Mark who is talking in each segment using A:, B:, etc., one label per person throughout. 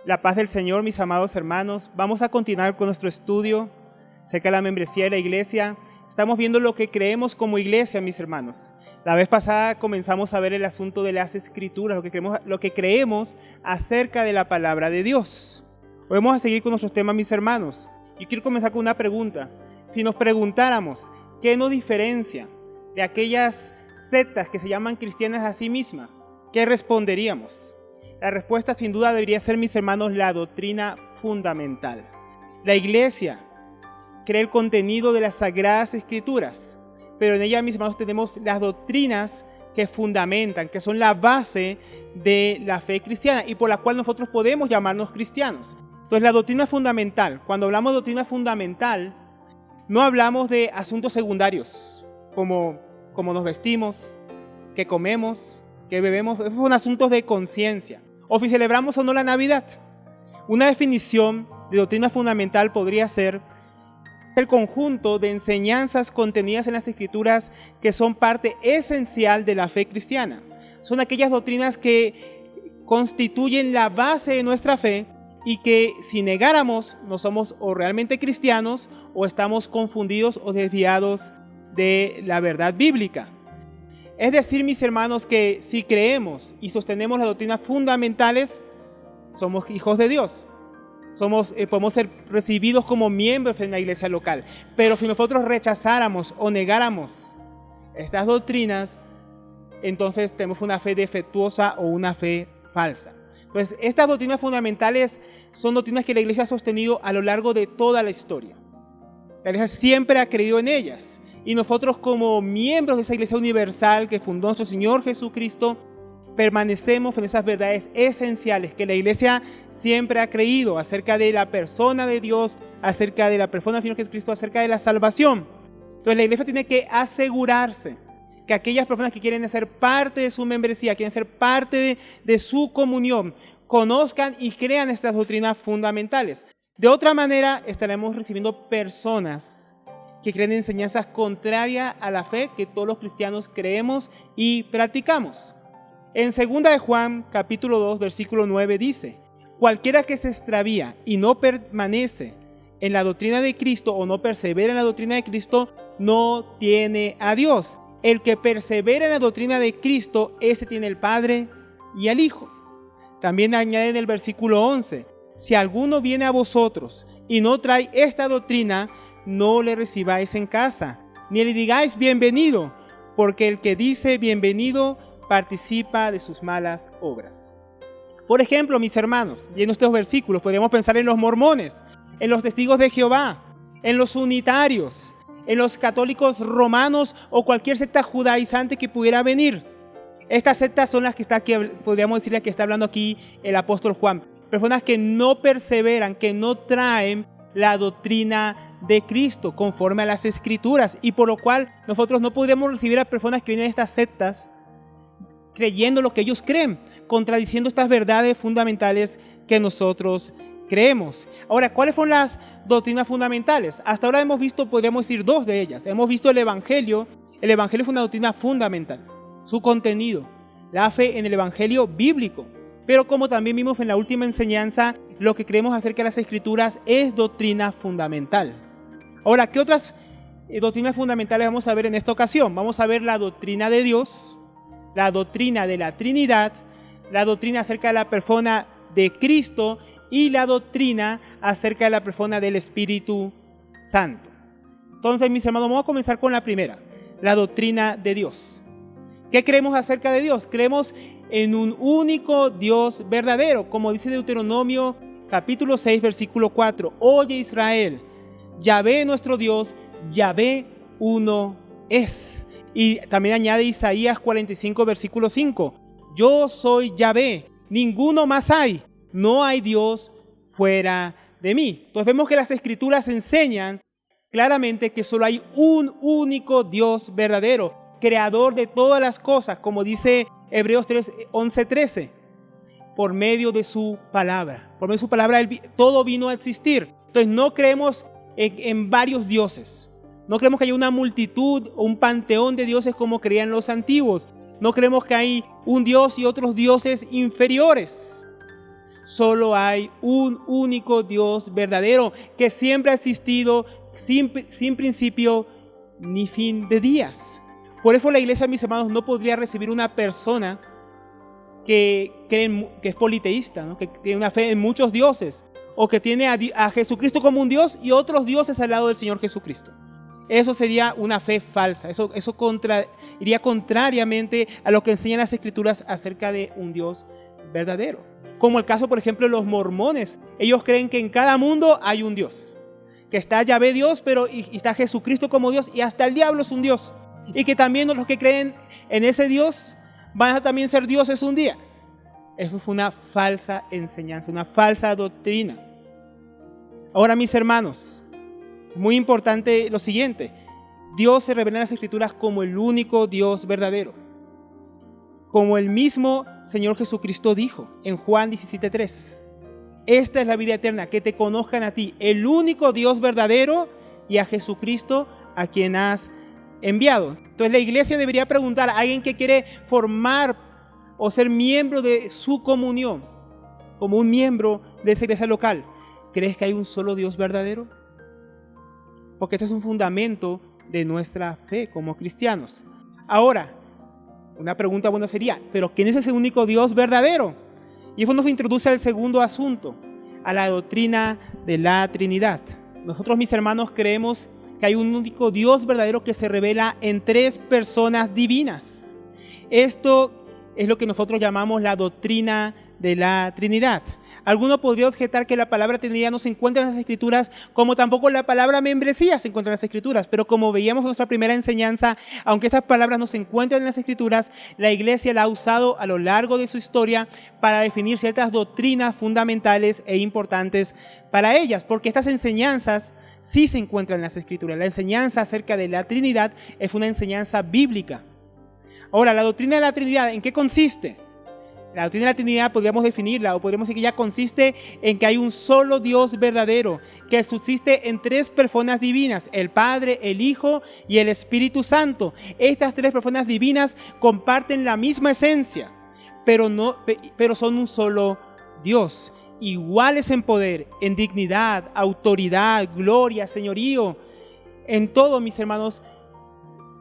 A: La paz del Señor, mis amados hermanos. Vamos a continuar con nuestro estudio acerca de la membresía de la iglesia. Estamos viendo lo que creemos como iglesia, mis hermanos. La vez pasada comenzamos a ver el asunto de las escrituras, lo que creemos acerca de la palabra de Dios. Hoy vamos a seguir con nuestros temas, mis hermanos. Y quiero comenzar con una pregunta. Si nos preguntáramos, ¿qué nos diferencia de aquellas sectas que se llaman cristianas a sí mismas? ¿Qué responderíamos? La respuesta sin duda debería ser, mis hermanos, la doctrina fundamental. La iglesia cree el contenido de las Sagradas Escrituras, pero en ella, mis hermanos, tenemos las doctrinas que fundamentan, que son la base de la fe cristiana y por la cual nosotros podemos llamarnos cristianos. Entonces, la doctrina fundamental, cuando hablamos de doctrina fundamental, no hablamos de asuntos secundarios, como nos vestimos, qué comemos, qué bebemos. Esos son asuntos de conciencia. O si celebramos o no la Navidad. Una definición de doctrina fundamental podría ser el conjunto de enseñanzas contenidas en las Escrituras que son parte esencial de la fe cristiana. Son aquellas doctrinas que constituyen la base de nuestra fe y que si negáramos no somos o realmente cristianos o estamos confundidos o desviados de la verdad bíblica. Es decir, mis hermanos, que si creemos y sostenemos las doctrinas fundamentales, somos hijos de Dios. Podemos ser recibidos como miembros en la iglesia local. Pero si nosotros rechazáramos o negáramos estas doctrinas, entonces tenemos una fe defectuosa o una fe falsa. Entonces, estas doctrinas fundamentales son doctrinas que la iglesia ha sostenido a lo largo de toda la historia. La iglesia siempre ha creído en ellas. Y nosotros, como miembros de esa iglesia universal que fundó nuestro Señor Jesucristo, permanecemos en esas verdades esenciales que la iglesia siempre ha creído acerca de la persona de Dios, acerca de la persona del Señor Jesucristo, acerca de la salvación. Entonces la iglesia tiene que asegurarse que aquellas personas que quieren ser parte de su membresía, quieren ser parte de su comunión, conozcan y crean estas doctrinas fundamentales. De otra manera, estaremos recibiendo personas que creen enseñanzas contrarias a la fe que todos los cristianos creemos y practicamos. En 2 de Juan, capítulo 2, versículo 9 dice: cualquiera que se extravía y no permanece en la doctrina de Cristo o no persevera en la doctrina de Cristo, no tiene a Dios. El que persevera en la doctrina de Cristo, ese tiene el Padre y al Hijo. También añade en el versículo 11: si alguno viene a vosotros y no trae esta doctrina, no le recibáis en casa, ni le digáis bienvenido, porque el que dice bienvenido participa de sus malas obras. Por ejemplo, mis hermanos, y en estos versículos podríamos pensar en los mormones, en los testigos de Jehová, en los unitarios, en los católicos romanos o cualquier secta judaizante que pudiera venir. Estas sectas son las que está aquí, podríamos decirle que está hablando aquí el apóstol Juan. Personas que no perseveran, que no traen la doctrina de Cristo conforme a las Escrituras, y por lo cual nosotros no podríamos recibir a personas que vienen de estas sectas creyendo lo que ellos creen, contradiciendo estas verdades fundamentales que nosotros creemos. Ahora, ¿cuáles son las doctrinas fundamentales? Hasta ahora hemos visto, podríamos decir, dos de ellas. Hemos visto el Evangelio. El Evangelio es una doctrina fundamental, su contenido, la fe en el Evangelio bíblico. Pero como también vimos en la última enseñanza, lo que creemos acerca de las Escrituras es doctrina fundamental. Ahora, ¿qué otras doctrinas fundamentales vamos a ver en esta ocasión? Vamos a ver la doctrina de Dios, la doctrina de la Trinidad, la doctrina acerca de la persona de Cristo y la doctrina acerca de la persona del Espíritu Santo. Entonces, mis hermanos, vamos a comenzar con la primera, la doctrina de Dios. ¿Qué creemos acerca de Dios? Creemos en un único Dios verdadero, como dice Deuteronomio capítulo 6, versículo 4. Oye Israel, Yahvé nuestro Dios, Yahvé uno es. Y también añade Isaías 45, versículo 5. Yo soy Yahvé, ninguno más hay, no hay Dios fuera de mí. Entonces vemos que las Escrituras enseñan claramente que solo hay un único Dios verdadero, creador de todas las cosas, como dice Hebreos 11, 13. Por medio de su palabra. Por medio de su palabra todo vino a existir. Entonces no creemos en varios dioses. No creemos que haya una multitud o un panteón de dioses como creían los antiguos. No creemos que hay un Dios y otros dioses inferiores. solo hay un único Dios verdadero que siempre ha existido sin principio ni fin de días. Por eso la iglesia, mis hermanos, no podría recibir una persona que es politeísta, ¿no? Que tiene una fe en muchos dioses, o que tiene a Jesucristo como un Dios y otros dioses al lado del Señor Jesucristo. Eso sería una fe falsa. Eso iría contrariamente a lo que enseñan las Escrituras acerca de un Dios verdadero. Como el caso, por ejemplo, de los mormones. Ellos creen que en cada mundo hay un Dios, que está Yahvé Dios, y está Jesucristo como Dios, y hasta el diablo es un Dios. Y que también los que creen en ese Dios van a también ser dioses un día. Eso fue una falsa enseñanza, una falsa doctrina. Ahora, mis hermanos, es muy importante lo siguiente. Dios se revela en las Escrituras como el único Dios verdadero. Como el mismo Señor Jesucristo dijo en Juan 17:3. Esta es la vida eterna, que te conozcan a ti, el único Dios verdadero, y a Jesucristo a quien has enviado. Entonces la iglesia debería preguntar a alguien que quiere formar o ser miembro de su comunión, como un miembro de esa iglesia local: ¿crees que hay un solo Dios verdadero? Porque este es un fundamento de nuestra fe como cristianos. Ahora, una pregunta buena sería: ¿pero quién es ese único Dios verdadero? Y eso nos introduce al segundo asunto, a la doctrina de la Trinidad. Nosotros, mis hermanos, creemos que hay un único Dios verdadero que se revela en tres personas divinas. Esto es lo que nosotros llamamos la doctrina de la Trinidad. Alguno podría objetar que la palabra Trinidad no se encuentra en las Escrituras, como tampoco la palabra membresía se encuentra en las Escrituras. Pero como veíamos en nuestra primera enseñanza, aunque estas palabras no se encuentran en las Escrituras, la iglesia la ha usado a lo largo de su historia para definir ciertas doctrinas fundamentales e importantes para ellas, porque estas enseñanzas sí se encuentran en las Escrituras. La enseñanza acerca de la Trinidad es una enseñanza bíblica. Ahora, la doctrina de la Trinidad, ¿en qué consiste? La doctrina de la Trinidad podríamos definirla, o podríamos decir que ya consiste en que hay un solo Dios verdadero que subsiste en tres personas divinas: el Padre, el Hijo y el Espíritu Santo. Estas tres personas divinas comparten la misma esencia, pero son un solo Dios, iguales en poder, en dignidad, autoridad, gloria, señorío, en todo, mis hermanos,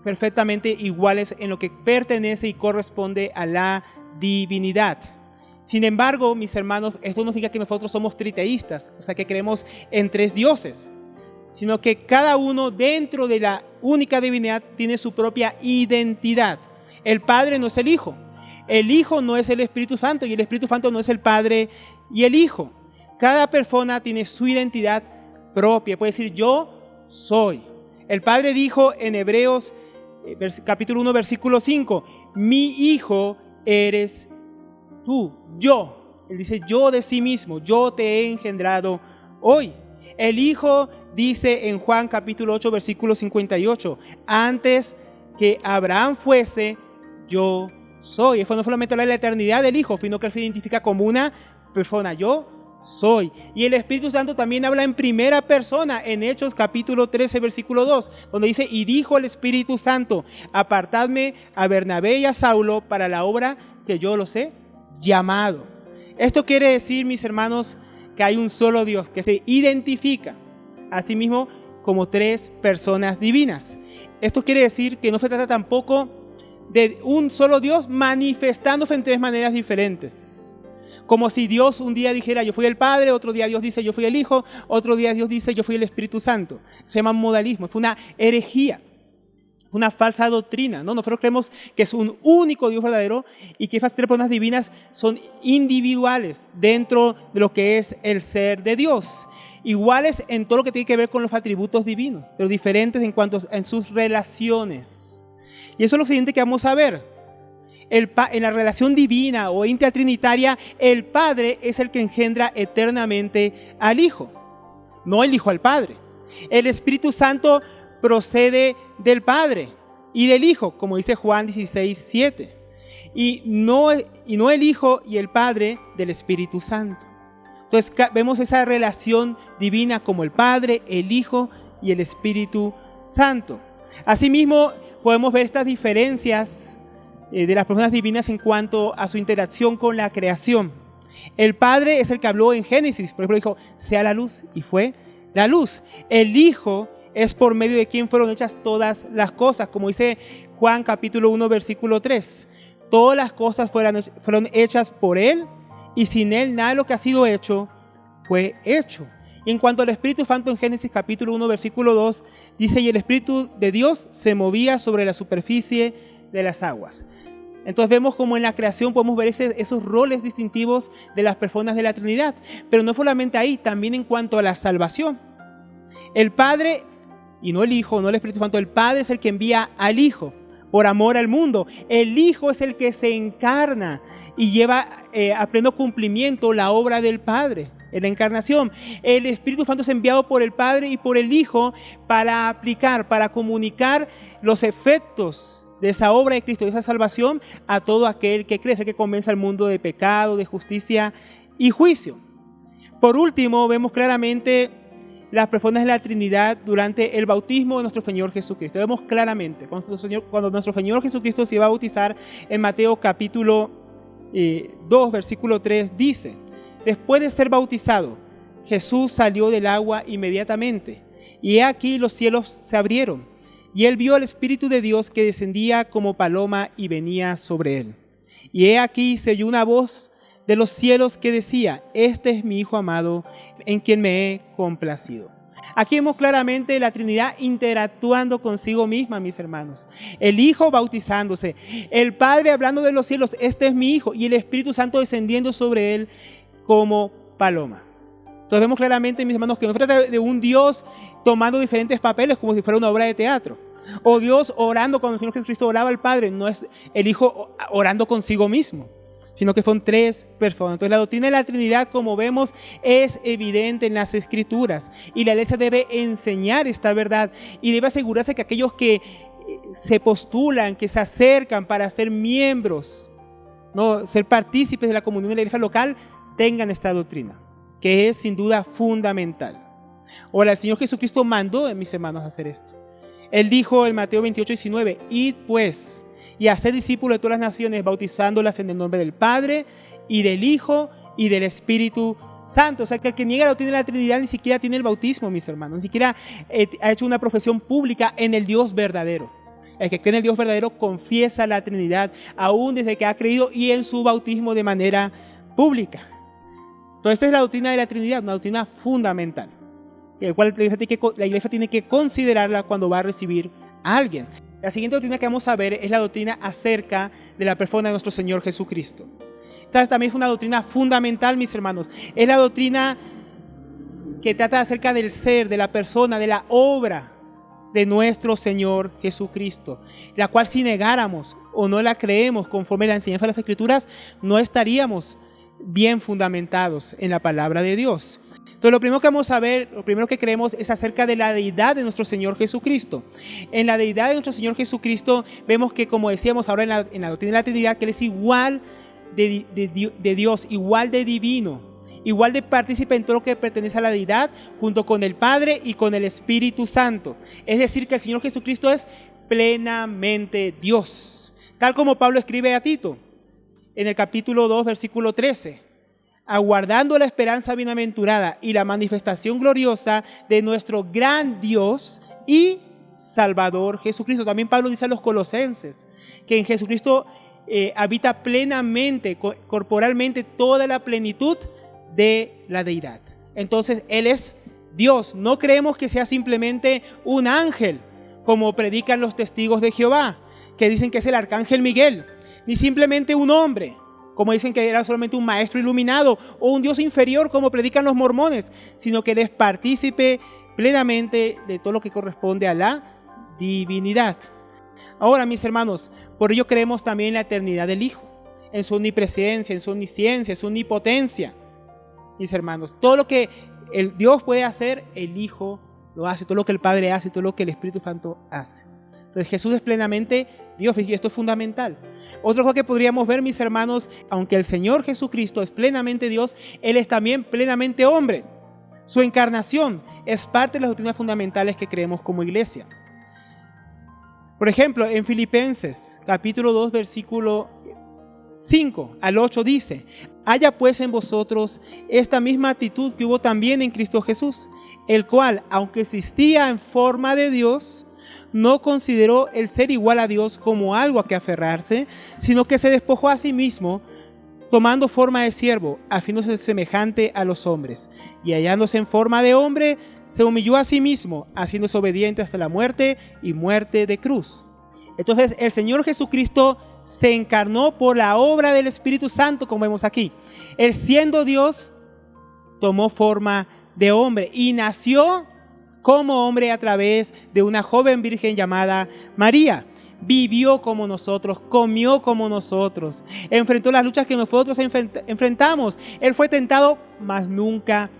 A: perfectamente iguales en lo que pertenece y corresponde a la divinidad. Sin embargo, mis hermanos, esto no significa que nosotros somos triteístas, o sea que creemos en tres dioses, sino que cada uno dentro de la única divinidad tiene su propia identidad. El Padre no es el Hijo no es el Espíritu Santo, y el Espíritu Santo no es el Padre y el Hijo. Cada persona tiene su identidad propia, puede decir: yo soy. El Padre dijo en Hebreos capítulo 1 versículo 5: mi Hijo eres tú, yo. Él dice yo de sí mismo: yo te he engendrado hoy. El Hijo dice en Juan capítulo 8 versículo 58: antes que Abraham fuese, yo soy. Eso no solamente habla de la eternidad del Hijo, sino que él se identifica como una persona: yo soy. Y el Espíritu Santo también habla en primera persona en Hechos capítulo 13 versículo 2, donde dice: y dijo el Espíritu Santo: apartadme a Bernabé y a Saulo para la obra que yo los he llamado. Esto quiere decir, mis hermanos, que hay un solo Dios que se identifica a sí mismo como tres personas divinas. Esto quiere decir que no se trata tampoco de un solo Dios manifestándose en tres maneras diferentes. Como si Dios un día dijera: yo fui el Padre, otro día Dios dice: yo fui el Hijo, otro día Dios dice: yo fui el Espíritu Santo. Se llama modalismo, fue una herejía, fue una falsa doctrina, ¿no? Nosotros creemos que es un único Dios verdadero y que esas tres personas divinas son individuales dentro de lo que es el ser de Dios. Iguales en todo lo que tiene que ver con los atributos divinos, pero diferentes en sus relaciones. Y eso es lo siguiente que vamos a ver. En la relación divina o intratrinitaria, el Padre es el que engendra eternamente al Hijo, no el Hijo al Padre. El Espíritu Santo procede del Padre y del Hijo, como dice Juan 16:7, y no el Hijo y el Padre del Espíritu Santo. Entonces vemos esa relación divina como el Padre, el Hijo y el Espíritu Santo. Asimismo, podemos ver estas diferencias de las personas divinas en cuanto a su interacción con la creación. El Padre es el que habló en Génesis, por ejemplo, dijo, sea la luz, y fue la luz. El Hijo es por medio de quien fueron hechas todas las cosas, como dice Juan capítulo 1, versículo 3. Todas las cosas fueron hechas por Él, y sin Él nada de lo que ha sido hecho fue hecho. Y en cuanto al Espíritu Santo, en Génesis capítulo 1, versículo 2, dice, y el Espíritu de Dios se movía sobre la superficie de las aguas. Entonces vemos como en la creación podemos ver esos roles distintivos de las personas de la Trinidad. Pero no solamente ahí, también en cuanto a la salvación. El Padre, y no el Hijo, no el Espíritu Santo, el Padre es el que envía al Hijo por amor al mundo. El Hijo es el que se encarna y lleva a pleno cumplimiento la obra del Padre en la encarnación. El Espíritu Santo es enviado por el Padre y por el Hijo para aplicar, para comunicar los efectos de esa obra de Cristo, de esa salvación, a todo aquel que cree, que convence al mundo de pecado, de justicia y juicio. Por último, vemos claramente las personas de la Trinidad durante el bautismo de nuestro Señor Jesucristo. Vemos claramente cuando nuestro Señor Jesucristo se iba a bautizar en Mateo capítulo 2, versículo 3, dice, después de ser bautizado, Jesús salió del agua inmediatamente, y he aquí los cielos se abrieron, y él vio al Espíritu de Dios que descendía como paloma y venía sobre él. Y he aquí se oyó una voz de los cielos que decía, este es mi Hijo amado, en quien me he complacido. Aquí vemos claramente la Trinidad interactuando consigo misma, mis hermanos. El Hijo bautizándose, el Padre hablando de los cielos, este es mi Hijo, y el Espíritu Santo descendiendo sobre él como paloma. Entonces vemos claramente, mis hermanos, que no se trata de un Dios tomando diferentes papeles como si fuera una obra de teatro. O Dios orando cuando el Señor Jesucristo oraba al Padre. No es el Hijo orando consigo mismo, sino que son tres personas. Entonces la doctrina de la Trinidad, como vemos, es evidente en las Escrituras. Y la Iglesia debe enseñar esta verdad y debe asegurarse que aquellos que se postulan, que se acercan para ser miembros, ¿no?, ser partícipes de la comunión de la Iglesia local, tengan esta doctrina, que es sin duda fundamental. Ahora, el Señor Jesucristo mandó, mis hermanos, a hacer esto. Él dijo en Mateo 28, 19, id pues y haced discípulos de todas las naciones, bautizándolas en el nombre del Padre y del Hijo y del Espíritu Santo. O sea, que el que niega la doctrina de la Trinidad ni siquiera tiene el bautismo, mis hermanos, ni siquiera ha hecho una profesión pública en el Dios verdadero. El que cree en el Dios verdadero confiesa la Trinidad, aún desde que ha creído y en su bautismo de manera pública. Entonces, esta es la doctrina de la Trinidad, una doctrina fundamental, el cual la iglesia tiene que considerarla cuando va a recibir a alguien. La siguiente doctrina que vamos a ver es la doctrina acerca de la persona de nuestro Señor Jesucristo. Esta también es una doctrina fundamental, mis hermanos. Es la doctrina que trata acerca del ser, de la persona, de la obra de nuestro Señor Jesucristo, la cual si negáramos o no la creemos conforme a la enseñanza de las Escrituras, no estaríamos bien fundamentados en la palabra de Dios. Entonces lo primero que vamos a ver, lo primero que creemos es acerca de la deidad de nuestro Señor Jesucristo. En la deidad de nuestro Señor Jesucristo vemos que, como decíamos ahora en la doctrina de la Trinidad, que Él es igual de Dios, igual de divino, igual de partícipe en todo lo que pertenece a la deidad, junto con el Padre y con el Espíritu Santo. Es decir, que el Señor Jesucristo es plenamente Dios, tal como Pablo escribe a Tito en el capítulo 2, versículo 13, aguardando la esperanza bienaventurada y la manifestación gloriosa de nuestro gran Dios y Salvador Jesucristo. También Pablo dice a los colosenses que en Jesucristo habita plenamente, corporalmente, toda la plenitud de la deidad. Entonces Él es Dios. No creemos que sea simplemente un ángel, como predican los testigos de Jehová, que dicen que es el arcángel Miguel, ni simplemente un hombre, como dicen que era solamente un maestro iluminado, o un Dios inferior, como predican los mormones, sino que Él es partícipe plenamente de todo lo que corresponde a la divinidad. Ahora, mis hermanos, por ello creemos también en la eternidad del Hijo, en su omnipresencia, en su omnisciencia, en su omnipotencia. Mis hermanos, todo lo que el Dios puede hacer, el Hijo lo hace, todo lo que el Padre hace, todo lo que el Espíritu Santo hace. Entonces Jesús es plenamente Dios y esto es fundamental. Otra cosa que podríamos ver, mis hermanos, aunque el Señor Jesucristo es plenamente Dios, Él es también plenamente hombre. Su encarnación es parte de las doctrinas fundamentales que creemos como iglesia. Por ejemplo, en Filipenses capítulo 2, versículo 5 al 8 dice: haya pues en vosotros esta misma actitud que hubo también en Cristo Jesús, el cual, aunque existía en forma de Dios, no consideró el ser igual a Dios como algo a que aferrarse, sino que se despojó a sí mismo, tomando forma de siervo, haciéndose semejante a los hombres, y hallándose en forma de hombre, se humilló a sí mismo, haciéndose obediente hasta la muerte y muerte de cruz. Entonces el Señor Jesucristo se encarnó por la obra del Espíritu Santo, como vemos aquí. Él, siendo Dios, tomó forma de hombre y nació como hombre a través de una joven virgen llamada María. Vivió como nosotros, comió como nosotros, enfrentó las luchas que nosotros enfrentamos. Él fue tentado, mas nunca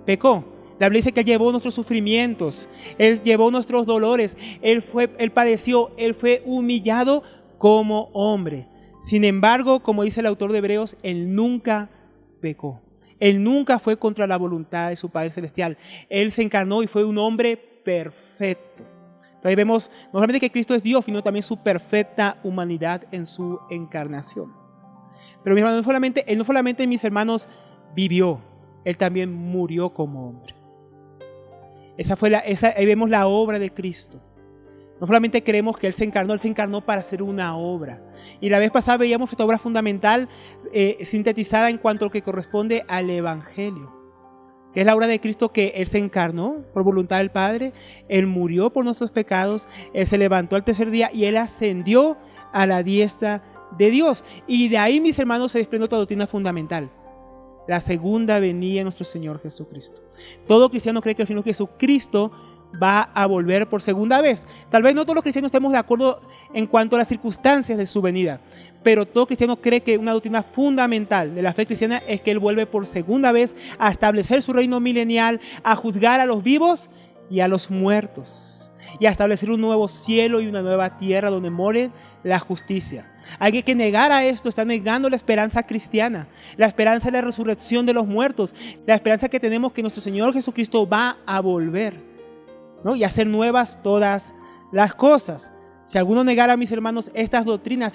A: pecó. La Biblia dice que Él llevó nuestros sufrimientos, Él llevó nuestros dolores, Él padeció, Él fue humillado como hombre. Sin embargo, como dice el autor de Hebreos, Él nunca pecó. Él nunca fue contra la voluntad de su Padre Celestial. Él se encarnó y fue un hombre perfecto. Entonces vemos no solamente que Cristo es Dios, sino también su perfecta humanidad en su encarnación. Pero Él no solamente, mis hermanos, vivió, Él también murió como hombre. Ahí vemos la obra de Cristo. No solamente creemos que Él se encarnó para hacer una obra. Y la vez pasada veíamos esta obra fundamental sintetizada en cuanto a lo que corresponde al Evangelio, que es la obra de Cristo, que Él se encarnó por voluntad del Padre, Él murió por nuestros pecados, Él se levantó al tercer día y Él ascendió a la diestra de Dios. Y de ahí, mis hermanos, se desprende otra doctrina fundamental: la segunda venida de nuestro Señor Jesucristo. Todo cristiano cree que el Señor Jesucristo va a volver por segunda vez. Tal vez no todos los cristianos estemos de acuerdo en cuanto a las circunstancias de su venida, pero todo cristiano cree que una doctrina fundamental de la fe cristiana es que Él vuelve por segunda vez a establecer su reino milenial, a juzgar a los vivos y a los muertos, y a establecer un nuevo cielo y una nueva tierra donde more la justicia. Alguien que negara esto está negando la esperanza cristiana, la esperanza de la resurrección de los muertos, la esperanza que tenemos que nuestro Señor Jesucristo va a volver, ¿no? Y hacer nuevas todas las cosas. Si alguno negara, mis hermanos, estas doctrinas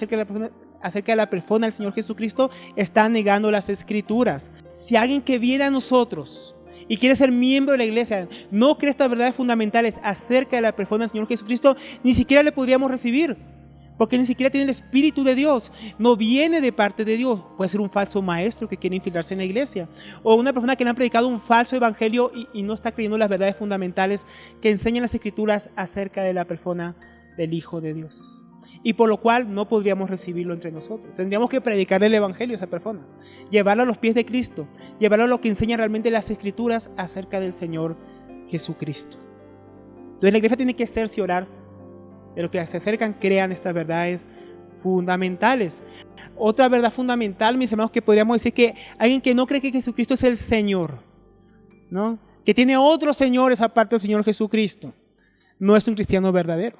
A: acerca de la persona del Señor Jesucristo, está negando las Escrituras. Si alguien que viene a nosotros y quiere ser miembro de la iglesia no cree estas verdades fundamentales acerca de la persona del Señor Jesucristo, ni siquiera le podríamos recibir, porque ni siquiera tiene el Espíritu de Dios, no viene de parte de Dios. Puede ser un falso maestro que quiere infiltrarse en la iglesia, o una persona que le han predicado un falso evangelio y no está creyendo las verdades fundamentales que enseñan las Escrituras acerca de la persona del Hijo de Dios, y por lo cual no podríamos recibirlo entre nosotros. Tendríamos que predicar el evangelio a esa persona, llevarlo a los pies de Cristo, llevarlo a lo que enseñan realmente las Escrituras acerca del Señor Jesucristo. Entonces la iglesia tiene que cerciorarse de los que se acercan crean estas verdades fundamentales. Otra verdad fundamental, mis hermanos, que podríamos decir, que alguien que no cree que Jesucristo es el Señor, ¿no?, que tiene otros señores aparte del Señor Jesucristo, no es un cristiano verdadero,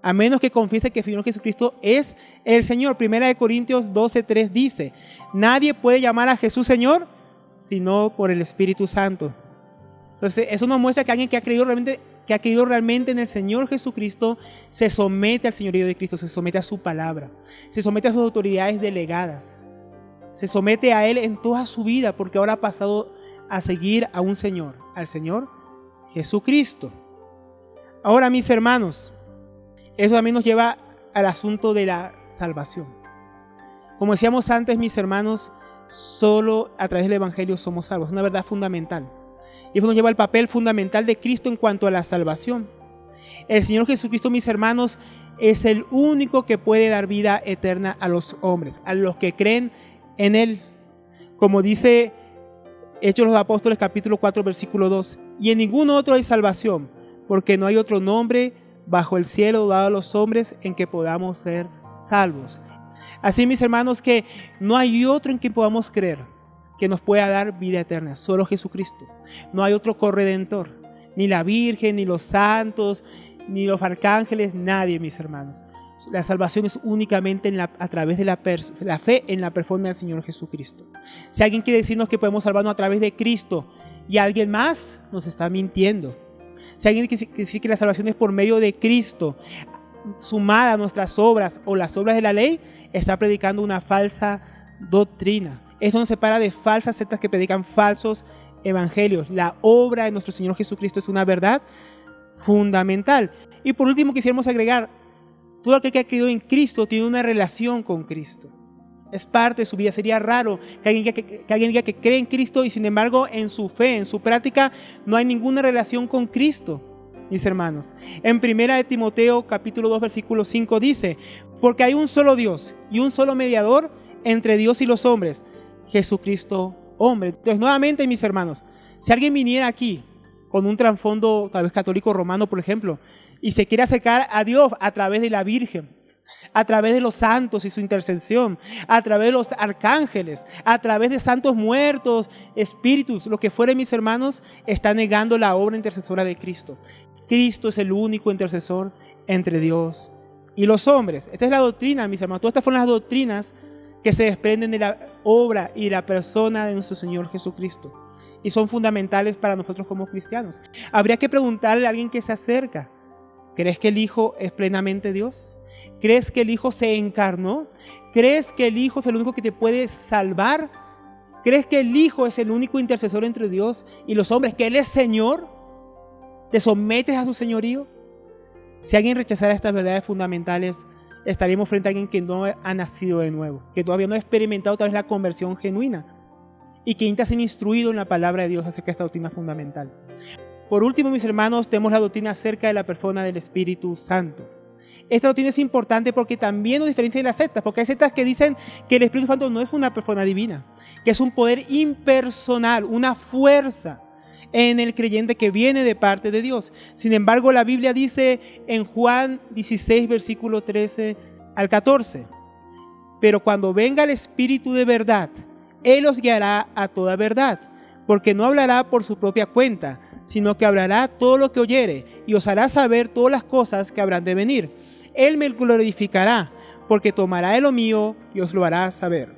A: a menos que confiese que el Señor Jesucristo es el Señor. 1 Corintios 12:3 dice: nadie puede llamar a Jesús Señor sino por el Espíritu Santo. Entonces eso nos muestra que alguien que ha creído realmente en el Señor Jesucristo se somete al señorío de Cristo, se somete a su palabra, se somete a sus autoridades delegadas, se somete a Él en toda su vida, porque ahora ha pasado a seguir a un Señor, al Señor Jesucristo. Ahora, mis hermanos, eso también nos lleva al asunto de la salvación. Como decíamos antes, mis hermanos, solo a través del Evangelio somos salvos. Es una verdad fundamental. Y eso nos lleva al papel fundamental de Cristo en cuanto a la salvación. El Señor Jesucristo, mis hermanos, es el único que puede dar vida eterna a los hombres, a los que creen en Él. Como dice Hechos de los Apóstoles, capítulo 4, versículo 2. Y en ningún otro hay salvación, porque no hay otro nombre bajo el cielo dado a los hombres en que podamos ser salvos. Así, mis hermanos, que no hay otro en quien podamos creer que nos pueda dar vida eterna, solo Jesucristo. No hay otro corredentor, ni la Virgen, ni los santos, ni los arcángeles, nadie, mis hermanos. La salvación es únicamente a través de la fe en la persona del Señor Jesucristo. Si alguien quiere decirnos que podemos salvarnos a través de Cristo y alguien más, nos está mintiendo. Si alguien quiere decir que la salvación es por medio de Cristo, sumada a nuestras obras o las obras de la ley, está predicando una falsa doctrina. Esto nos separa de falsas sectas que predican falsos evangelios. La obra de nuestro Señor Jesucristo es una verdad fundamental. Y por último quisiéramos agregar, todo aquel que ha creído en Cristo tiene una relación con Cristo. Es parte de su vida. Sería raro que alguien diga que cree en Cristo y sin embargo en su fe, en su práctica, no hay ninguna relación con Cristo, mis hermanos. En 1 Timoteo capítulo 2 versículo 5 dice: porque hay un solo Dios y un solo mediador entre Dios y los hombres, Jesucristo hombre. Entonces nuevamente, mis hermanos, si alguien viniera aquí con un trasfondo tal vez católico romano, por ejemplo, y se quiere acercar a Dios a través de la Virgen, a través de los santos y su intercesión, a través de los arcángeles, a través de santos muertos, espíritus, lo que fuere, mis hermanos, está negando la obra intercesora de Cristo. Cristo es el único intercesor entre Dios y los hombres. Esta es la doctrina, mis hermanos. Todas estas fueron las doctrinas que se desprenden de la obra y la persona de nuestro Señor Jesucristo y son fundamentales para nosotros como cristianos. Habría que preguntarle a alguien que se acerca: ¿crees que el Hijo es plenamente Dios? ¿Crees que el Hijo se encarnó? ¿Crees que el Hijo es el único que te puede salvar? ¿Crees que el Hijo es el único intercesor entre Dios y los hombres? ¿Que Él es Señor? ¿Te sometes a su señorío? Si alguien rechazara estas verdades fundamentales, estaríamos frente a alguien que no ha nacido de nuevo, que todavía no ha experimentado tal vez la conversión genuina y que necesita ser instruido en la palabra de Dios acerca de esta doctrina fundamental. Por último, mis hermanos, tenemos la doctrina acerca de la persona del Espíritu Santo. Esta doctrina es importante porque también nos diferencia de las sectas, porque hay sectas que dicen que el Espíritu Santo no es una persona divina, que es un poder impersonal, una fuerza en el creyente que viene de parte de Dios. Sin embargo, la Biblia dice en Juan 16, versículo 13 al 14: pero cuando venga el Espíritu de verdad, Él os guiará a toda verdad, porque no hablará por su propia cuenta, sino que hablará todo lo que oyere y os hará saber todas las cosas que habrán de venir. Él me glorificará, porque tomará de lo mío y os lo hará saber.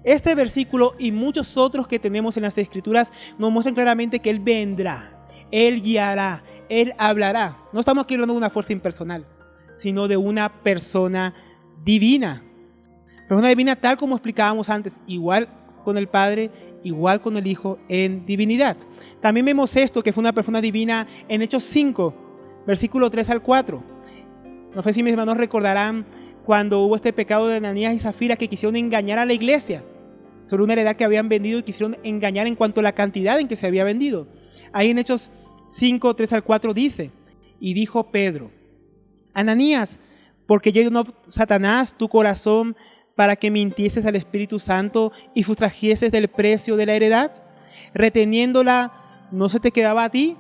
A: Este versículo y muchos otros que tenemos en las Escrituras nos muestran claramente que Él vendrá, Él guiará, Él hablará. No estamos aquí hablando de una fuerza impersonal, sino de una persona divina. Persona divina tal como explicábamos antes, igual con el Padre, igual con el Hijo en divinidad. También vemos esto, que fue una persona divina en Hechos 5, versículo 3 al 4. No sé si mis hermanos recordarán cuando hubo este pecado de Ananías y Zafira, que quisieron engañar a la iglesia sobre una heredad que habían vendido y quisieron engañar en cuanto a la cantidad en que se había vendido. Ahí en Hechos 5, 3 al 4 dice: y dijo Pedro: Ananías, ¿por qué llenó Satanás tu corazón para que mintieses al Espíritu Santo y sustrajeses del precio de la heredad? Reteniéndola, ¿no se te quedaba a ti?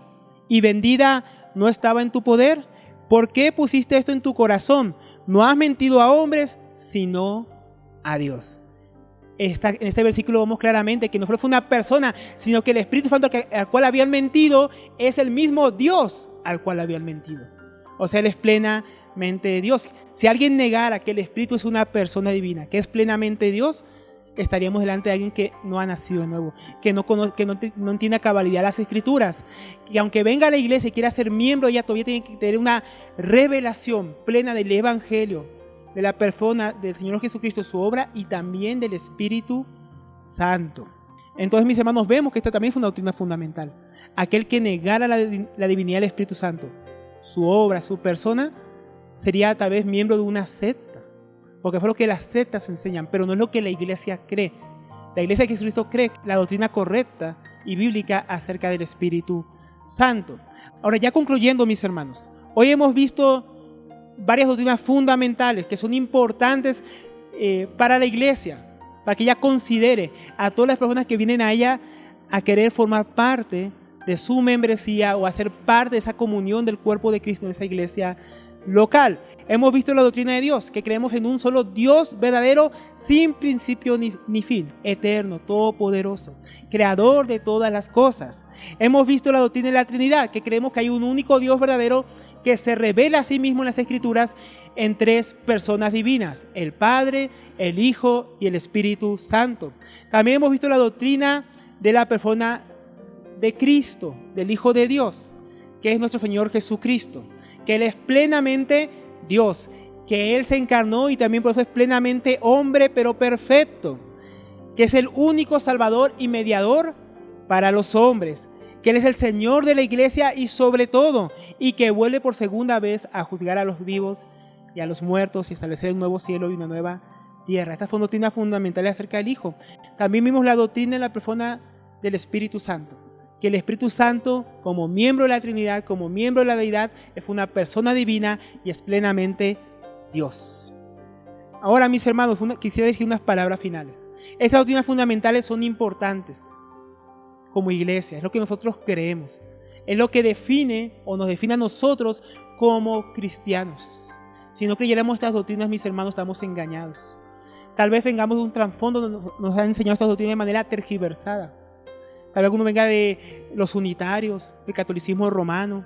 A: ¿Y vendida no estaba en tu poder? ¿Por qué pusiste esto en tu corazón? No has mentido a hombres, sino a Dios. En este versículo vemos claramente que no solo fue una persona, sino que el Espíritu Santo al cual habían mentido es el mismo Dios al cual habían mentido. O sea, Él es plenamente Dios. Si alguien negara que el Espíritu es una persona divina, que es plenamente Dios, estaríamos delante de alguien que no ha nacido de nuevo, que no entiende a cabalidad las Escrituras, que aunque venga a la iglesia y quiera ser miembro, ella todavía tiene que tener una revelación plena del Evangelio, de la persona del Señor Jesucristo, su obra, y también del Espíritu Santo. Entonces, mis hermanos, vemos que esta también fue una doctrina fundamental. Aquel que negara la divinidad del Espíritu Santo, su obra, su persona, sería tal vez miembro de una secta, porque fue lo que las sectas enseñan, pero no es lo que la iglesia cree. La iglesia de Jesucristo cree la doctrina correcta y bíblica acerca del Espíritu Santo. Ahora, ya concluyendo, mis hermanos, hoy hemos visto varias doctrinas fundamentales que son importantes para la iglesia, para que ella considere a todas las personas que vienen a ella a querer formar parte de su membresía o a ser parte de esa comunión del cuerpo de Cristo en esa iglesia local. Hemos visto la doctrina de Dios, que creemos en un solo Dios verdadero, sin principio ni fin, eterno, todopoderoso, creador de todas las cosas. Hemos visto la doctrina de la Trinidad, que creemos que hay un único Dios verdadero que se revela a sí mismo en las Escrituras en tres personas divinas: el Padre, el Hijo y el Espíritu Santo. También hemos visto la doctrina de la persona de Cristo, del Hijo de Dios, que es nuestro Señor Jesucristo, que Él es plenamente Dios, que Él se encarnó y también por eso es plenamente hombre, pero perfecto, que es el único Salvador y mediador para los hombres, que Él es el Señor de la iglesia y sobre todo, y que vuelve por segunda vez a juzgar a los vivos y a los muertos y establecer un nuevo cielo y una nueva tierra. Estas son doctrinas fundamentales acerca del Hijo. También vimos la doctrina en la persona del Espíritu Santo, que el Espíritu Santo, como miembro de la Trinidad, como miembro de la deidad, es una persona divina y es plenamente Dios. Ahora, mis hermanos, quisiera decir unas palabras finales. Estas doctrinas fundamentales son importantes como iglesia, es lo que nosotros creemos, es lo que define o nos define a nosotros como cristianos. Si no creyéramos estas doctrinas, mis hermanos, estamos engañados. Tal vez vengamos de un trasfondo donde nos han enseñado estas doctrinas de manera tergiversada. Tal vez alguno venga de los unitarios, del catolicismo romano.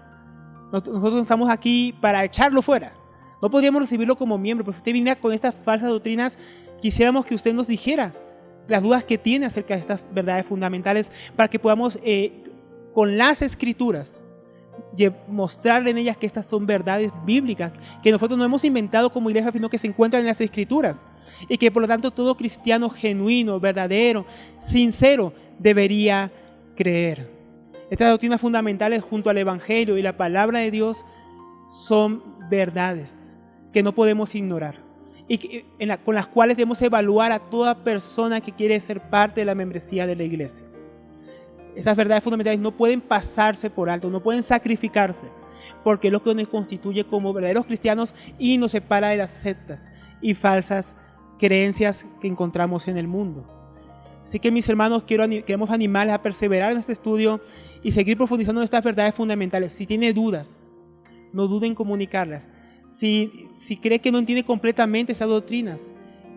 A: Nosotros estamos aquí para echarlo fuera. No podríamos recibirlo como miembro, pero si usted viniera con estas falsas doctrinas, quisiéramos que usted nos dijera las dudas que tiene acerca de estas verdades fundamentales para que podamos, con las Escrituras, mostrarle en ellas que estas son verdades bíblicas, que nosotros no hemos inventado como iglesia, sino que se encuentran en las Escrituras y que por lo tanto todo cristiano genuino, verdadero, sincero debería creer. Estas doctrinas fundamentales junto al Evangelio y la palabra de Dios son verdades que no podemos ignorar y con las cuales debemos evaluar a toda persona que quiere ser parte de la membresía de la iglesia. Estas verdades fundamentales no pueden pasarse por alto, no pueden sacrificarse, porque es lo que nos constituye como verdaderos cristianos y nos separa de las sectas y falsas creencias que encontramos en el mundo. Así que, mis hermanos, queremos animarles a perseverar en este estudio y seguir profundizando en estas verdades fundamentales. Si tiene dudas, no duden en comunicarlas. Si cree que no entiende completamente esas doctrinas,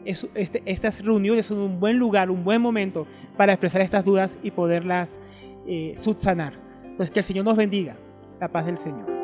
A: estas reuniones son un buen lugar, un buen momento para expresar estas dudas y poderlas subsanar. Entonces, que el Señor nos bendiga. La paz del Señor.